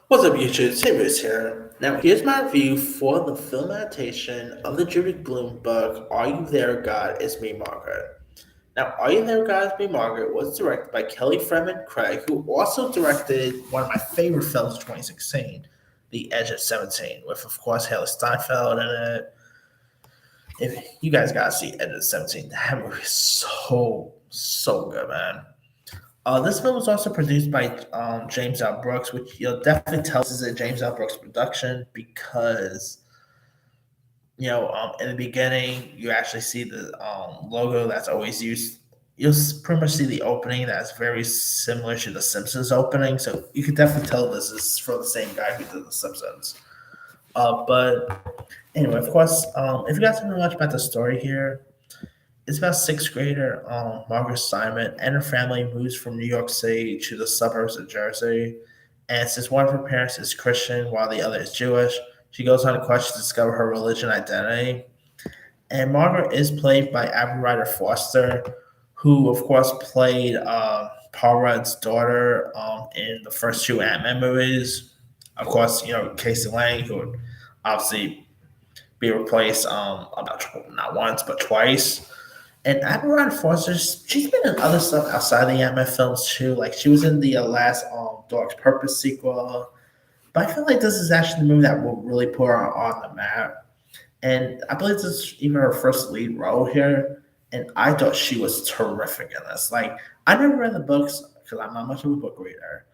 What's up, YouTube? Samuels here. Now, here's my review for the film adaptation of the Judy Blume book, Are You There, God? It's Me, Margaret. Now, Are You There, God? It's Me, Margaret was directed by Kelly Fremont Craig, who also directed one of my favorite films of 2016, The Edge of 17, with, of course, Haley Steinfeld in it. If you guys gotta see Edge of 17, that movie is so good, man. This film was also produced by James L. Brooks, which you'll definitely tell this is a James L. Brooks production because in the beginning you actually see the logo that's always used. Pretty much see the opening that's very similar to the Simpsons opening, so you can definitely tell this is from the same guy who did the Simpsons. But anyway, of course, if you guys don't know much about the story here, it's about sixth grader Margaret Simon and her family moves from New York City to the suburbs of Jersey. And since one of her parents is Christian while the other is Jewish, she goes on a quest to discover her religion identity. And Margaret is played by Abby Ryder Foster, who, of course, played Paul Rudd's daughter in the first two Ant-Man movies. Of course, Casey Lang, who would obviously be replaced about not once but twice. And Aberron Foster, she's been in other stuff outside the Ant-Man films too. Like she was in the last Dog's Purpose sequel. But I feel like this is actually the movie that will really put her on the map. And I believe this is even her first lead role here. And I thought she was terrific in this. Like I never read the books because I'm not much of a book reader.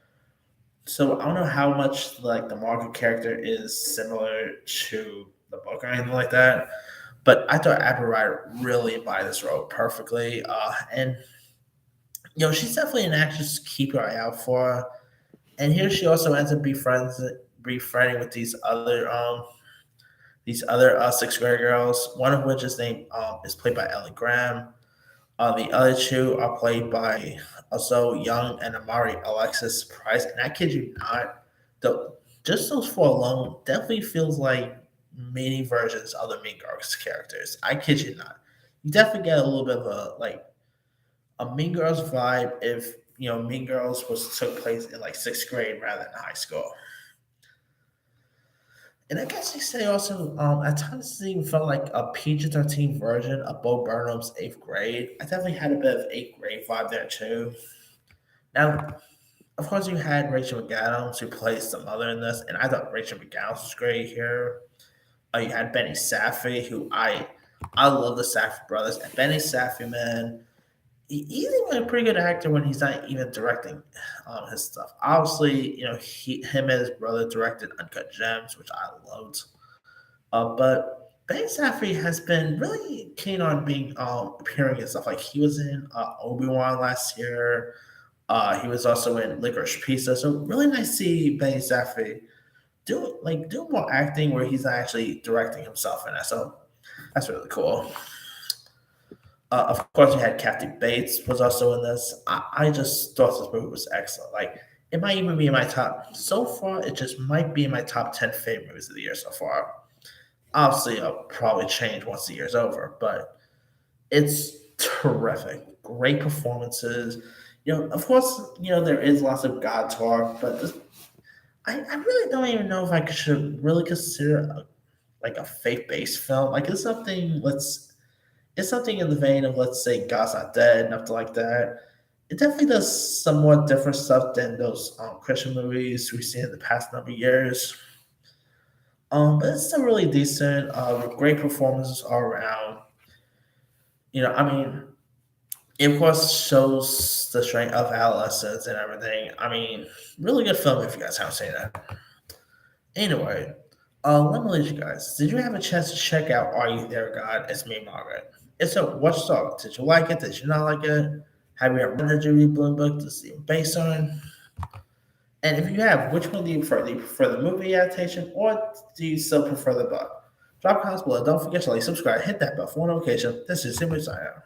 So I don't know how much like the Margaret character is similar to the book or anything like that. But I thought Abby Ryder really embodied this role perfectly. And she's definitely an actress to keep your eye out for. And here she also ends up befriending with these other sixth grade girls. One of which is played by Ellie Graham. The other two are played by Zoe Young and Amari Alexis Price. And I kid you not, just those four alone definitely feels like mini versions of the Mean Girls characters. I kid you not. You definitely get a little bit of a Mean Girls vibe if Mean Girls was took place in like sixth grade rather than high school. And I guess you say also, at times it even felt like a PG-13 version of Bo Burnham's Eighth Grade. I definitely had a bit of eighth grade vibe there too. Now, of course, you had Rachel McAdams who plays the mother in this, and I thought Rachel McAdams was great here. You had Benny Safdie, who I love the Safdie brothers, and Benny Safdie, man, he's even a pretty good actor when he's not even directing his stuff. Obviously, him and his brother directed Uncut Gems, which I loved. But Ben Safdie has been really keen on being appearing in stuff. Like he was in Obi-Wan last year. He was also in Licorice Pizza. So really nice to see Ben Safdie do more acting where he's not actually directing himself in it. So that's really cool. Of course, you had Kathy Bates was also in this. I just thought this movie was excellent. Like it might even be in my top so far. It just might be in my top 10 favorite movies of the year so far. Obviously, it'll probably change once the year's over, but it's terrific. Great performances. Of course, there is lots of God talk, but I really don't even know if I should really consider like a faith based film. Like it's something in the vein of let's say God's Not Dead, nothing like that. It definitely does somewhat different stuff than those Christian movies we've seen in the past number of years. But it's still really decent. With great performances all around. I mean, it of course shows the strength of adolescence and everything. I mean, really good film if you guys haven't seen it. Anyway, let me leave you guys. Did you have a chance to check out Are You There, God? It's Me, Margaret. If so, what you thought? Did you like it? Did you not like it? Have you ever read the Judy Blume book to see it based on? And if you have, which one do you prefer? Do you prefer the movie adaptation or do you still prefer the book? Drop comments below. Don't forget to like, subscribe, hit that bell for notification. This is Simply Sign Out.